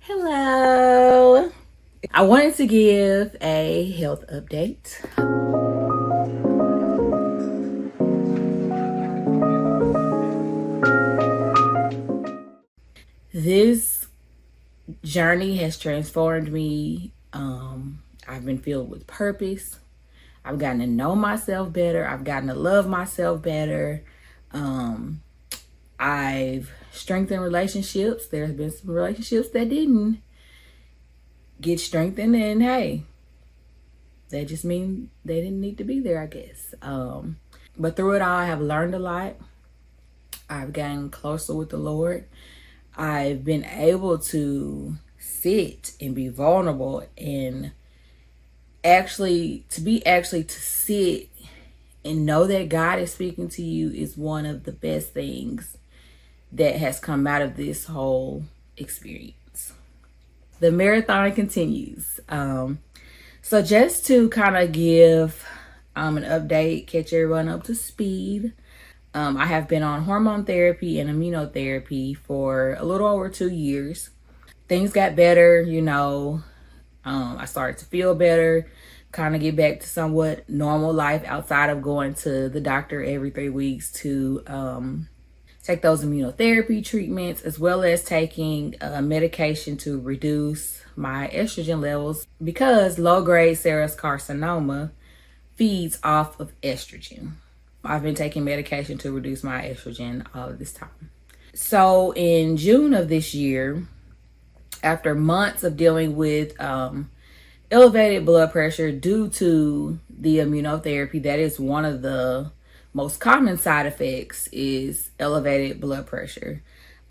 Hello. I wanted to give a health update. This journey has transformed me. I've been filled with purpose. I've gotten to know myself better. I've gotten to love myself better. I've strengthened relationships. There's been some relationships that didn't get strengthened, and hey, that just means they didn't need to be there, I guess. But through it all, I have learned a lot. I've gotten closer with the Lord. I've been able to sit and be vulnerable and to sit and know that God is speaking to you is one of the best things that has come out of this whole experience. The marathon continues. So just to kind of give an update, catch everyone up to speed. I have been on hormone therapy and immunotherapy for a little over 2 years. Things got better, I started to feel better, kind of get back to somewhat normal life outside of going to the doctor every 3 weeks to take those immunotherapy treatments, as well as taking medication to reduce my estrogen levels because low-grade serous carcinoma feeds off of estrogen. I've been taking medication to reduce my estrogen all of this time. So in June of this year, after months of dealing with elevated blood pressure due to the immunotherapy, that is one of the most common side effects is elevated blood pressure.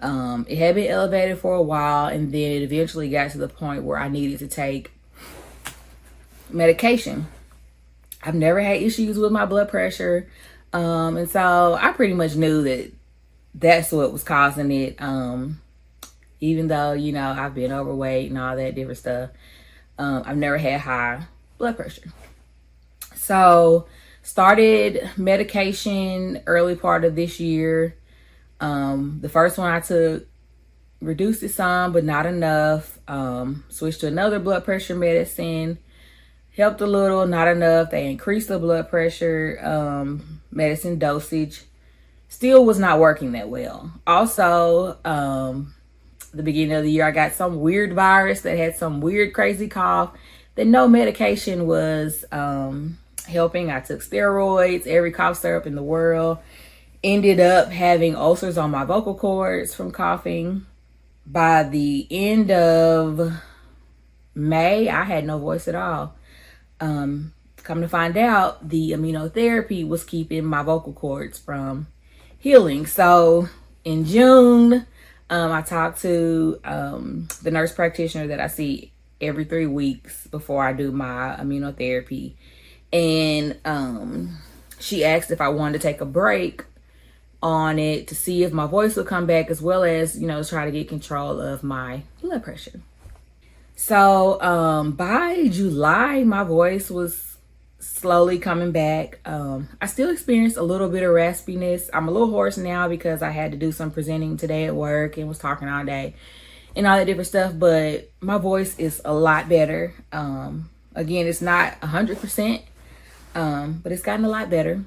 It had been elevated for a while, and then it eventually got to the point where I needed to take medication. I've never had issues with my blood pressure. And so I pretty much knew that that's what was causing it. Even though, I've been overweight and all that different stuff. I've never had high blood pressure. So started medication early part of this year. The first one I took reduced it some, but not enough. Switched to another blood pressure medicine. Helped a little, not enough. They increased the blood pressure medicine dosage. Still was not working that well. Also, the beginning of the year, I got some weird virus that had some weird, crazy cough that no medication was helping. I took steroids, every cough syrup in the world. Ended up having ulcers on my vocal cords from coughing. By the end of May, I had no voice at all. Come to find out, the immunotherapy was keeping my vocal cords from healing. So in June, I talked to the nurse practitioner that I see every 3 weeks before I do my immunotherapy. And she asked if I wanted to take a break on it to see if my voice would come back, as well as, try to get control of my blood pressure. So by July, my voice was slowly coming back. I still experienced a little bit of raspiness. I'm a little hoarse now because I had to do some presenting today at work and was talking all day and all that different stuff, but my voice is a lot better. Again, it's not 100%, but it's gotten a lot better.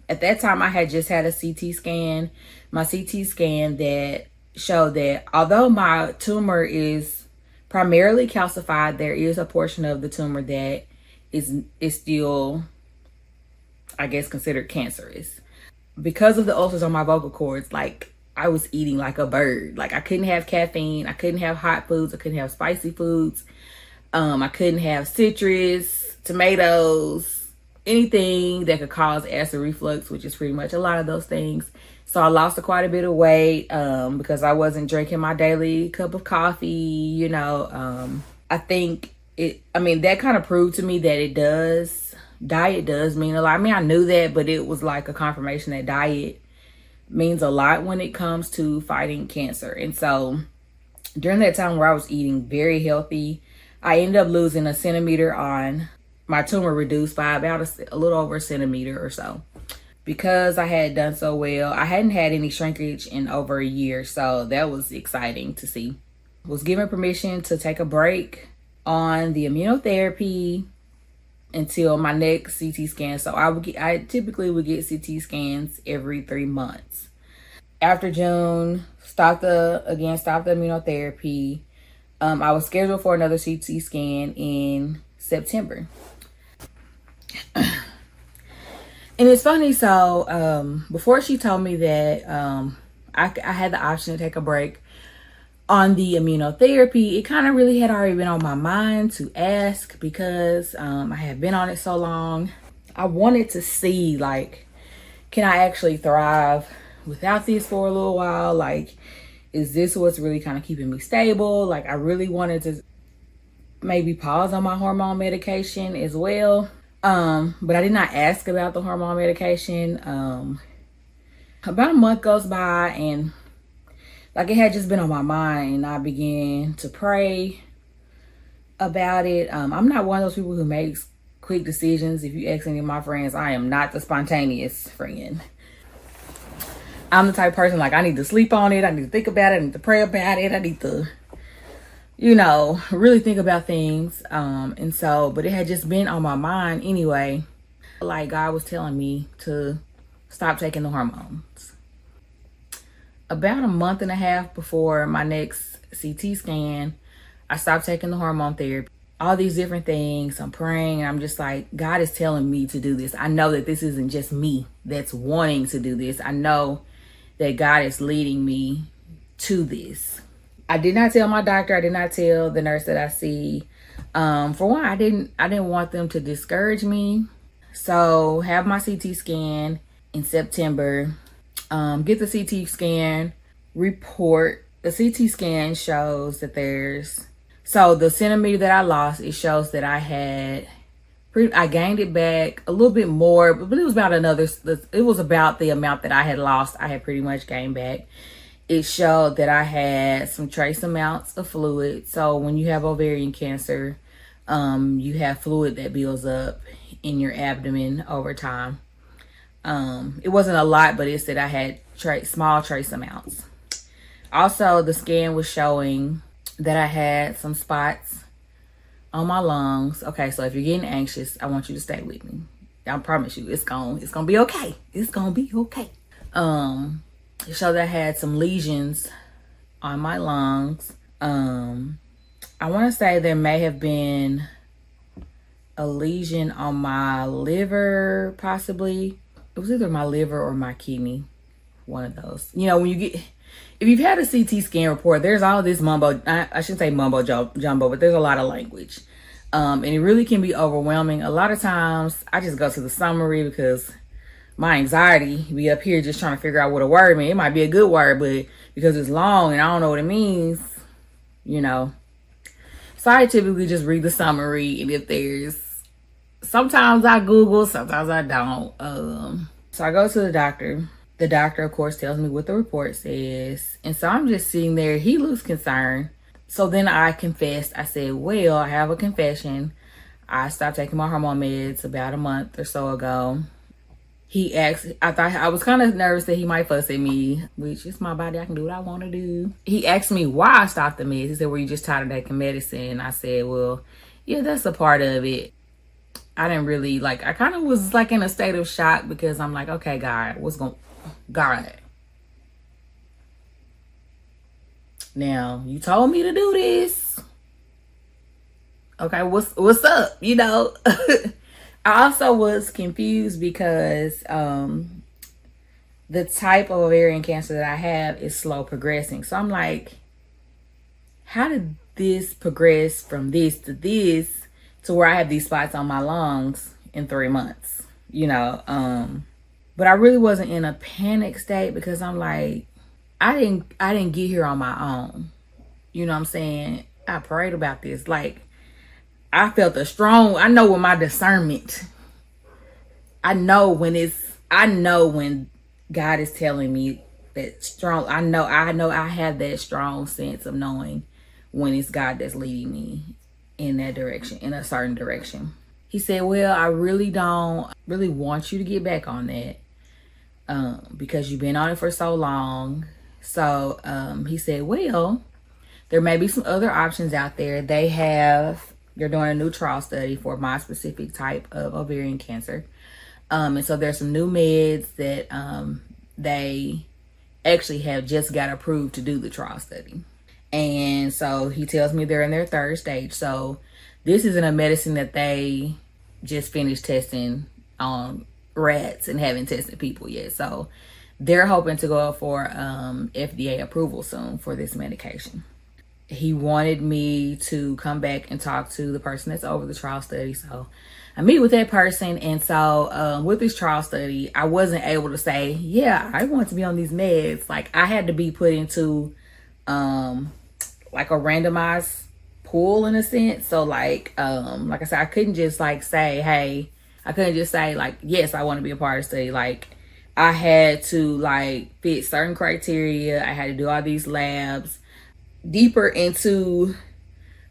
At that time, I had just had a CT scan, my CT scan that showed that although my tumor is primarily calcified, there is a portion of the tumor that is still, I guess, considered cancerous. Because of the ulcers on my vocal cords, like, I was eating like a bird. Like, I couldn't have caffeine, I couldn't have hot foods, I couldn't have spicy foods, I couldn't have citrus, tomatoes, anything that could cause acid reflux, which is pretty much a lot of those things. So I lost quite a bit of weight because I wasn't drinking my daily cup of coffee, I think that kind of proved to me that diet does mean a lot. I mean, I knew that, but it was like a confirmation that diet means a lot when it comes to fighting cancer. And so during that time where I was eating very healthy, I ended up losing a centimeter on my tumor, reduced by about a little over a centimeter or so. Because I had done so well, I hadn't had any shrinkage in over a year, so that was exciting to see. Was given permission to take a break on the immunotherapy until my next CT scan. So I typically would get CT scans every 3 months. After June, stopped the immunotherapy. I was scheduled for another CT scan in September. And it's funny, so before she told me that I had the option to take a break on the immunotherapy, it kind of really had already been on my mind to ask because I had been on it so long. I wanted to see, like, can I actually thrive without this for a little while? Like, is this what's really kind of keeping me stable? Like, I really wanted to maybe pause on my hormone medication as well. But I did not ask about the hormone medication. About a month goes by and like it had just been on my mind, and I began to pray about it. I'm not one of those people who makes quick decisions. If you ask any of my friends, I am not the spontaneous friend. I'm the type of person, like, I need to sleep on it. I need to think about it. I need to pray about it. I need to, really think about things. And so, but it had just been on my mind anyway. Like, God was telling me to stop taking the hormones. About a month and a half before my next CT scan, I stopped taking the hormone therapy. All these different things, I'm praying, and I'm just like, God is telling me to do this. I know that this isn't just me that's wanting to do this. I know that God is leading me to this. I did not tell my doctor. I did not tell the nurse that I see. For one, I didn't want them to discourage me. So have my CT scan in September. Get the CT scan report. The CT scan shows that so the centimeter that I lost, it shows that I gained it back a little bit more, but it was about the amount that I had lost. I had pretty much gained back. It showed that I had some trace amounts of fluid. So when you have ovarian cancer, you have fluid that builds up in your abdomen over time. It wasn't a lot, but it said I had small trace amounts. Also, the scan was showing that I had some spots on my lungs. Okay, so if you're getting anxious, I want you to stay with me. I promise you, it's gonna be okay. It's gonna be okay. It showed that I had some lesions on my lungs. I want to say there may have been a lesion on my liver, possibly. It was either my liver or my kidney, one of those. If you've had a CT scan report, there's all this mumbo, I shouldn't say mumbo jumbo, but there's a lot of language. And it really can be overwhelming. A lot of times I just go to the summary because my anxiety be up here just trying to figure out what a word means. It might be a good word, but because it's long and I don't know what it means, So I typically just read the summary, and sometimes I Google, sometimes I don't. So I go to the doctor. The doctor, of course, tells me what the report says. And so I'm just sitting there. He looks concerned. So then I confessed. I said, well, I have a confession. I stopped taking my hormone meds about a month or so ago. He asked, I was kind of nervous that he might fuss at me, which is my body. I can do what I want to do. He asked me why I stopped the meds. He said, were you just tired of taking medicine? I said, well, yeah, that's a part of it. I didn't really I kind of was in a state of shock because I'm like, okay, God, God. Now, you told me to do this. Okay, what's up? I also was confused because the type of ovarian cancer that I have is slow progressing. So I'm like, how did this progress from this to where I have these spots on my lungs in 3 months? But I really wasn't in a panic state because I'm like, I didn't get here on my own. You know what I'm saying? I prayed about this. I felt I know with my discernment. I know when God is telling me that strong. I know I have that strong sense of knowing when it's God that's leading me in that direction, in a certain direction. He said, well, I really don't really want you to get back on that because you've been on it for so long. So he said, well, There may be some other options out there. They're doing a new trial study for my specific type of ovarian cancer. And so there's some new meds that they actually have just got approved to do the trial study. And so he tells me they're in their third stage. So this isn't a medicine that they just finished testing on rats and haven't tested people yet. So they're hoping to go for FDA approval soon for this medication. He wanted me to come back and talk to the person that's over the trial study. So I meet with that person. And so with this trial study, I wasn't able to say, yeah, I want to be on these meds. Like, I had to be put into like a randomized pool in a sense. So like I said, I couldn't just like say, hey, I couldn't just say like, yes, I want to be a part of the study. Like, I had to like fit certain criteria. I had to do all these labs. Deeper into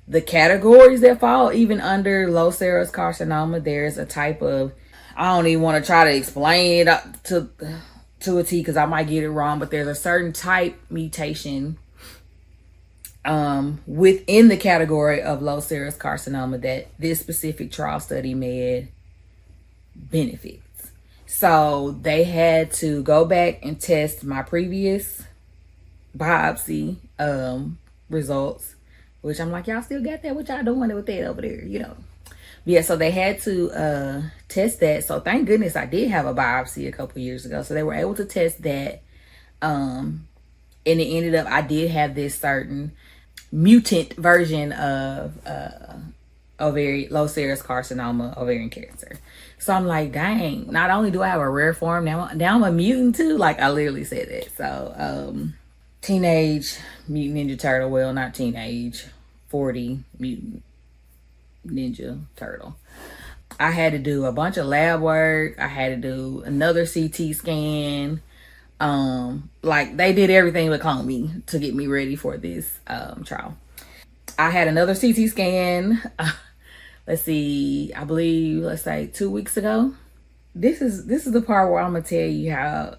the categories that fall even under low serous carcinoma, there's a type of, I don't even want to try to explain it to a T because I might get it wrong, but there's a certain type mutation within the category of low serous carcinoma that this specific trial study med benefits. So they had to go back and test my previous biopsy results, which I'm like, y'all still got that? What y'all doing with that over there? You know. Yeah, so they had to test that. So thank goodness I did have a biopsy a couple years ago. So they were able to test that. And it ended up, I did have this certain mutant version of low serous carcinoma ovarian cancer. So I'm like, dang, not only do I have a rare form, now I'm a mutant too. Like, I literally said that. So Teenage Mutant Ninja Turtle, well, not teenage, 40 Mutant Ninja Turtle. I had to do a bunch of lab work. I had to do another CT scan. Like, they did everything but clone me to get me ready for this trial. I had another CT scan. Let's see, I believe, let's say 2 weeks ago. This is the part where I'm gonna tell you how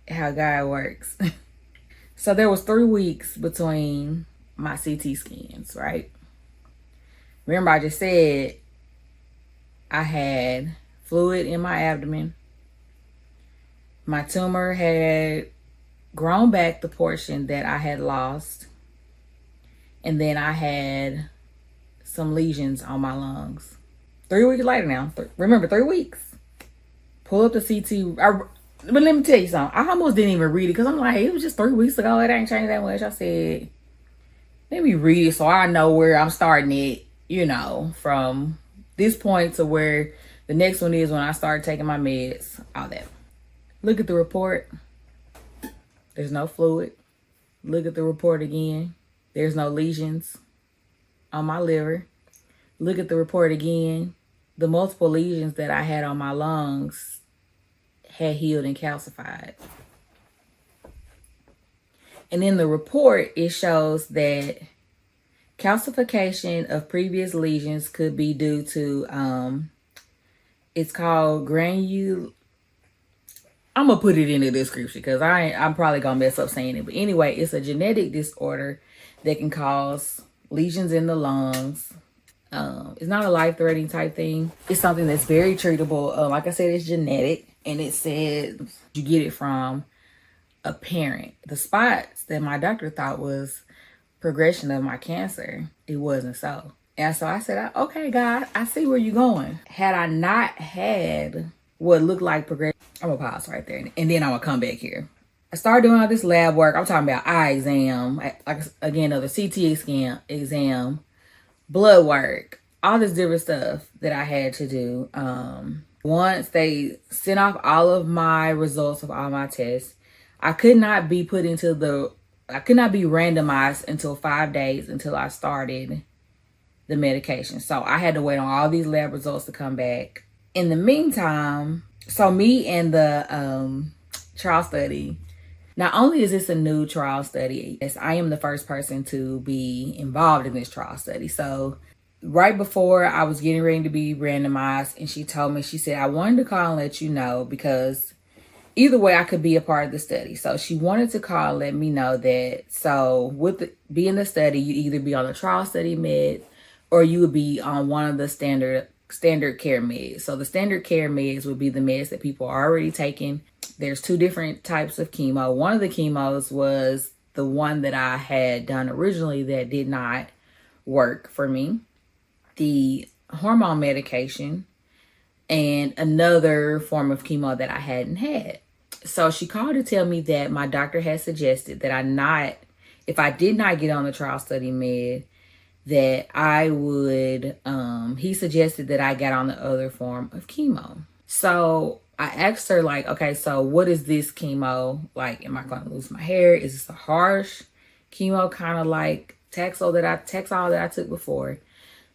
God works. So there was 3 weeks between my CT scans, right? Remember, I just said I had fluid in my abdomen. My tumor had grown back the portion that I had lost. And then I had some lesions on my lungs. 3 weeks later now. Remember, 3 weeks. Pull up the CT. But let me tell you something. I almost didn't even read it because I'm like, it was just 3 weeks ago. It ain't changed that much. I said, let me read it so I know where I'm starting it, you know, from this point to where the next one is when I start taking my meds, all that. Look at the report. There's no fluid. Look at the report again. There's no lesions on my liver. Look at the report again. The multiple lesions that I had on my lungs had healed and calcified. And in the report, it shows that calcification of previous lesions could be due to, it's called I'm going to put it in the description because I'm probably going to mess up saying it. But anyway, it's a genetic disorder that can cause lesions in the lungs. It's not a life-threatening type thing. It's something that's very treatable. Like I said, it's genetic. And it says you get it from a parent. The spots that my doctor thought was progression of my cancer, it wasn't so. And so I said, okay, God, I see where you're going. Had I not had what looked like progression, I'm going to pause right there. And then I'm going to come back here. I started doing all this lab work. I'm talking about eye exam, like again, another CT scan exam, blood work, all this different stuff that I had to do. Once they sent off all of my results of all my tests, I could not be randomized until 5 days until I started the medication. So I had to wait on all these lab results to come back. In the meantime, so me and the trial study, not only is this a new trial study, yes, I am the first person to be involved in this trial study. So right before I was getting ready to be randomized, and she told me, she said, I wanted to call and let you know because either way, I could be a part of the study. So she wanted to call and let me know that, so being the study, you either be on the trial study med or you would be on one of the standard care meds. So the standard care meds would be the meds that people are already taking. There's 2 different types of chemo. One of the chemos was the one that I had done originally that did not work for me. The hormone medication and another form of chemo that I hadn't had. So she called to tell me that my doctor had suggested that if I did not get on the trial study med, that I would, he suggested that I got on the other form of chemo. So I asked her, like, okay, so what is this chemo? Like, am I going to lose my hair? Is this a harsh chemo, kind of like Taxol that I took before?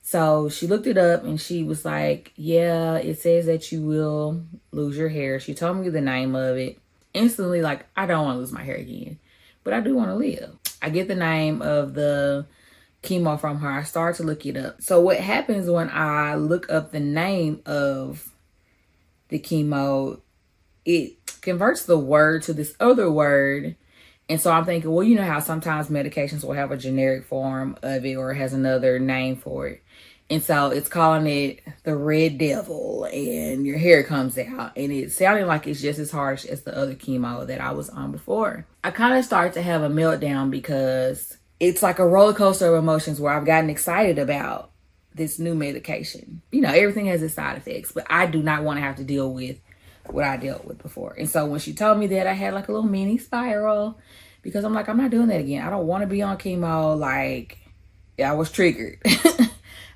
So she looked it up and she was like, yeah, it says that you will lose your hair. She told me the name of it. Instantly, like, I don't want to lose my hair again, but I do want to live. I get the name of the chemo from her. I start to look it up. So what happens when I look up the name of the chemo, it converts the word to this other word. And so I'm thinking, well, you know how sometimes medications will have a generic form of it or has another name for it. And so it's calling it the Red Devil, and your hair comes out. And it sounded like it's just as harsh as the other chemo that I was on before. I kind of start to have a meltdown because it's like a roller coaster of emotions where I've gotten excited about this new medication. You know, everything has its side effects, but I do not want to have to deal with what I dealt with before. And so when she told me that, I had like a little mini spiral because I'm like, I'm not doing that again. I don't want to be on chemo. Like, I was triggered.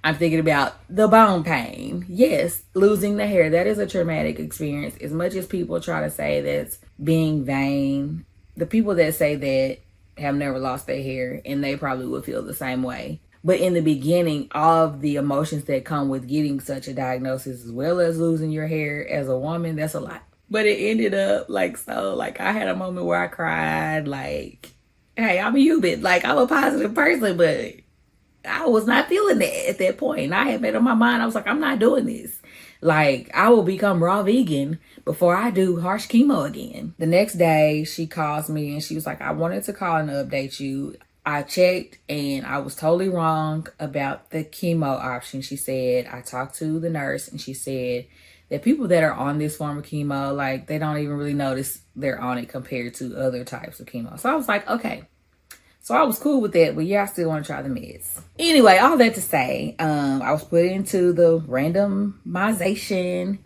I'm thinking about the bone pain. Yes, losing the hair. That is a traumatic experience. As much as people try to say that's being vain, the people that say that have never lost their hair, and they probably would feel the same way. But in the beginning, all of the emotions that come with getting such a diagnosis, as well as losing your hair as a woman, that's a lot. But it ended up like, so, like, I had a moment where I cried, like, hey, I'm human. Like, I'm a positive person, but I was not feeling that at that point. And I had made up my mind. I was like, I'm not doing this. Like, I will become raw vegan before I do harsh chemo again. The next day, she calls me and she was like, I wanted to call and update you. I checked and I was totally wrong about the chemo option. She said, I talked to the nurse and she said that people that are on this form of chemo, like, they don't even really notice they're on it compared to other types of chemo. So I was like, okay. So I was cool with that, but yeah, I still want to try the meds. Anyway, all that to say, I was put into the randomization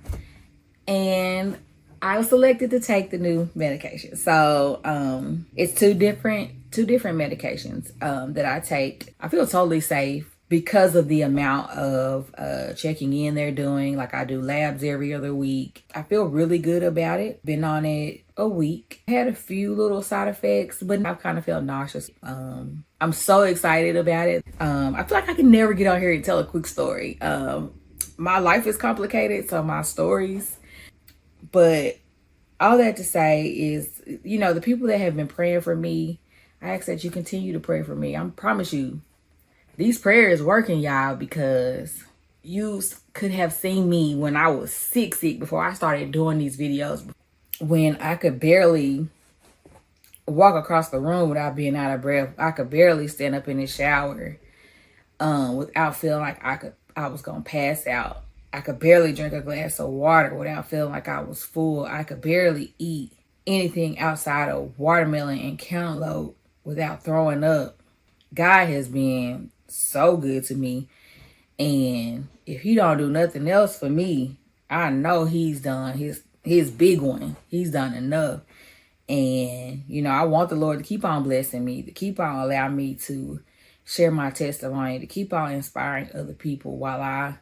and I was selected to take the new medication. So it's two different medications that I take. I feel totally safe because of the amount of checking in they're doing. Like, I do labs every other week. I feel really good about it. Been on it a week. I had a few little side effects, but I've kind of felt nauseous. I'm so excited about it. I feel like I can never get on here and tell a quick story. My life is complicated, so my stories. But all that to say is, you know, the people that have been praying for me, I ask that you continue to pray for me. I promise you, these prayers working, y'all, because you could have seen me when I was sick before I started doing these videos, when I could barely walk across the room without being out of breath. I could barely stand up in the shower without feeling like I was gonna pass out. I could barely drink a glass of water without feeling like I was full. I could barely eat anything outside of watermelon and cantaloupe without throwing up. God has been so good to me. And if he don't do nothing else for me, I know he's done his big one. He's done enough. And, you know, I want the Lord to keep on blessing me, to keep on allowing me to share my testimony, to keep on inspiring other people while I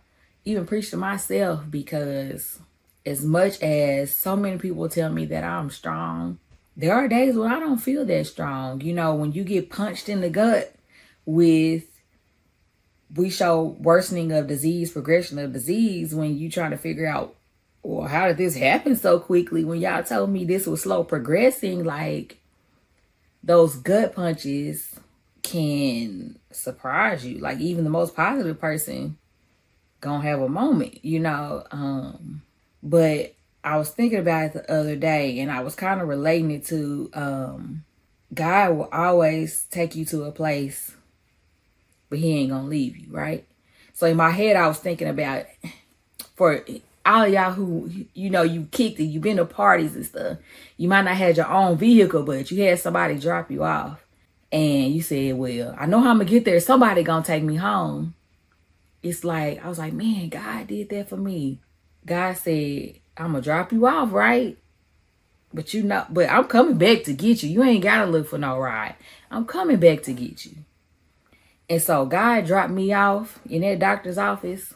even preach to myself, because as much as so many people tell me that I'm strong, there are days when I don't feel that strong. You know, when you get punched in the gut with, we show worsening of disease, progression of disease, when you try to figure out, well, how did this happen so quickly? When y'all told me this was slow progressing, like, those gut punches can surprise you. Like, even the most positive person gonna have a moment, you know. But I was thinking about it the other day, and I was kind of relating it to God will always take you to a place, but he ain't gonna leave you, right? So in my head, I was thinking about, for all of y'all who, you know, you kicked it, you've been to parties and stuff. You might not have your own vehicle, but you had somebody drop you off. And you said, well, I know how I'm going to get there. Somebody going to take me home. It's like, I was like, man, God did that for me. God said, I'm going to drop you off, right? But you know, but I'm coming back to get you. You ain't got to look for no ride. I'm coming back to get you. And so God dropped me off in that doctor's office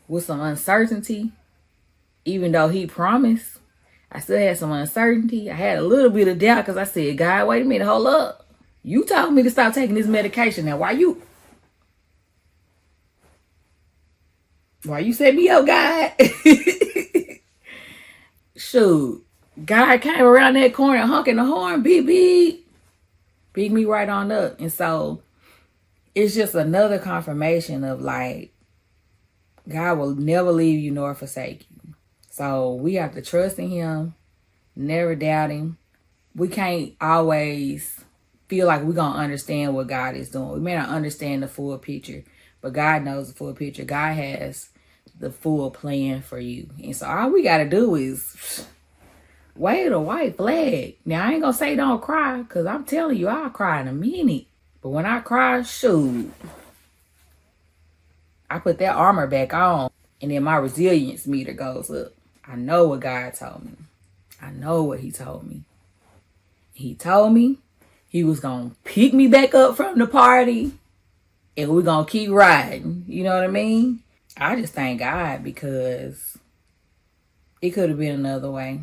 with some uncertainty. Even though he promised, I still had some uncertainty. I had a little bit of doubt because I said, God, wait a minute, hold up. You told me to stop taking this medication. Now, why you set me up, God? Shoot. God came around that corner honking the horn, beep, beep. Pick me right on up. And so it's just another confirmation of like, God will never leave you nor forsake you. So we have to trust in him, never doubt him. We can't always feel like we're going to understand what God is doing. We may not understand the full picture, but God knows the full picture. God has the full plan for you. And so all we got to do is wave a white flag. Now, I ain't going to say don't cry, because I'm telling you, I'll cry in a minute. But when I cry, shoot, I put that armor back on, and then my resilience meter goes up. I know what God told me. I know what he told me. He told me he was going to pick me back up from the party, and we're going to keep riding. You know what I mean? I just thank God, because it could have been another way.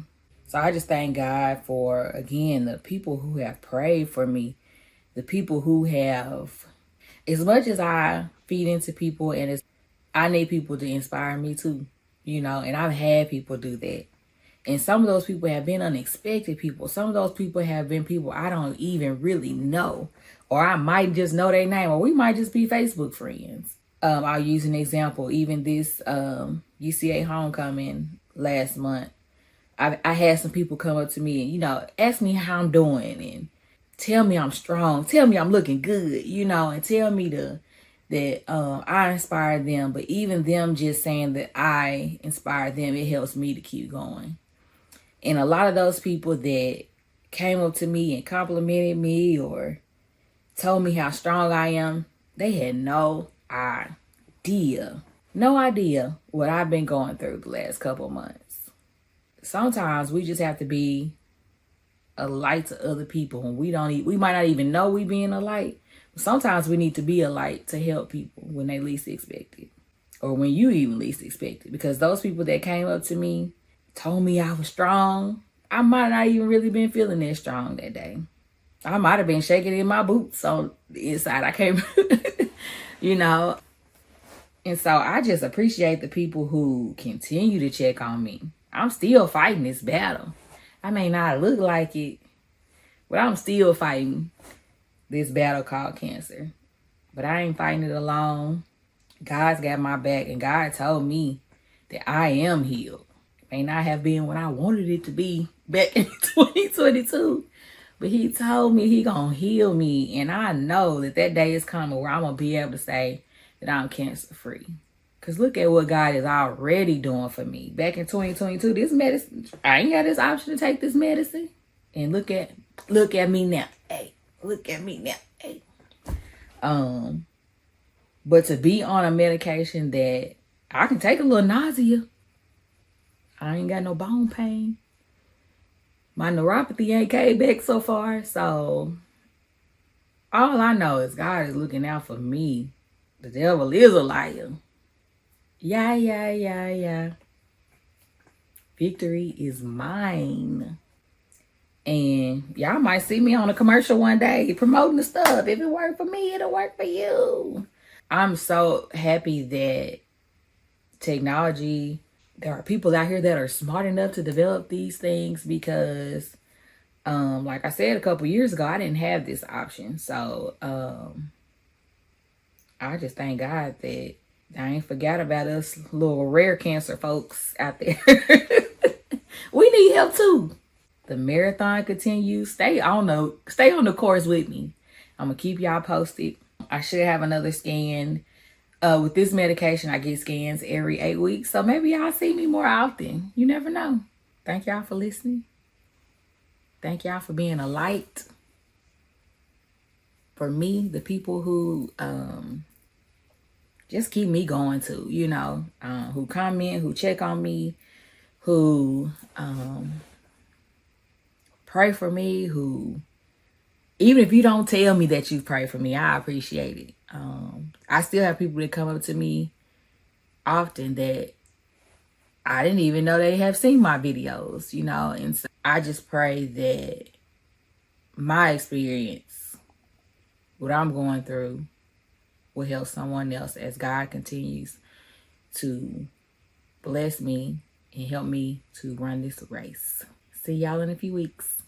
So I just thank God for, again, the people who have prayed for me, the people who have, as much as I feed into people, and I need people to inspire me too, you know, and I've had people do that. And some of those people have been unexpected people. Some of those people have been people I don't even really know. Or I might just know their name. Or we might just be Facebook friends. I'll use an example. Even this UCA homecoming last month. I had some people come up to me and, you know, ask me how I'm doing. And tell me I'm strong. Tell me I'm looking good. You know, and tell me that I inspired them. But even them just saying that I inspired them, it helps me to keep going. And a lot of those people that came up to me and complimented me or told me how strong I am, they had no idea what I've been going through the last couple of months. Sometimes we just have to be a light to other people, and we might not even know we being a light. But sometimes we need to be a light to help people when they least expect it, or when you even least expect it. Because those people that came up to me, told me I was strong, I might not even really been feeling that strong that day. I might have been shaking in my boots on the inside. I can't, you know. And so I just appreciate the people who continue to check on me. I'm still fighting this battle. I may not look like it, but I'm still fighting this battle called cancer. But I ain't fighting it alone. God's got my back, and God told me that I am healed. May not have been what I wanted it to be back in 2022, but he told me he gonna heal me, and I know that day is coming where I'm gonna be able to say that I'm cancer free. Because look at what God is already doing for me. Back in 2022, this medicine, I ain't got this option to take this medicine. And look at me now. Hey, look at me now. Hey. But to be on a medication that I can take a little nausea, I ain't got no bone pain. My neuropathy ain't came back so far. So all I know is God is looking out for me. The devil is a liar. Yeah. Victory is mine. And y'all might see me on a commercial one day promoting the stuff. If it worked for me, it'll work for you. I'm so happy that technology, there are people out here that are smart enough to develop these things, because like I said a couple years ago, I didn't have this option. So I just thank God that I ain't forgot about us little rare cancer folks out there. We need help too. The marathon continues. Stay on the course with me. I'm gonna keep y'all posted. I should have another scan. With this medication, I get scans every 8 weeks. So maybe y'all see me more often. You never know. Thank y'all for listening. Thank y'all for being a light for me, the people who just keep me going too, you know, who comment, who check on me, who pray for me, who, even if you don't tell me that you pray for me, I appreciate it. I still have people that come up to me often that I didn't even know they have seen my videos, you know, and so I just pray that my experience, what I'm going through, will help someone else as God continues to bless me and help me to run this race. See y'all in a few weeks.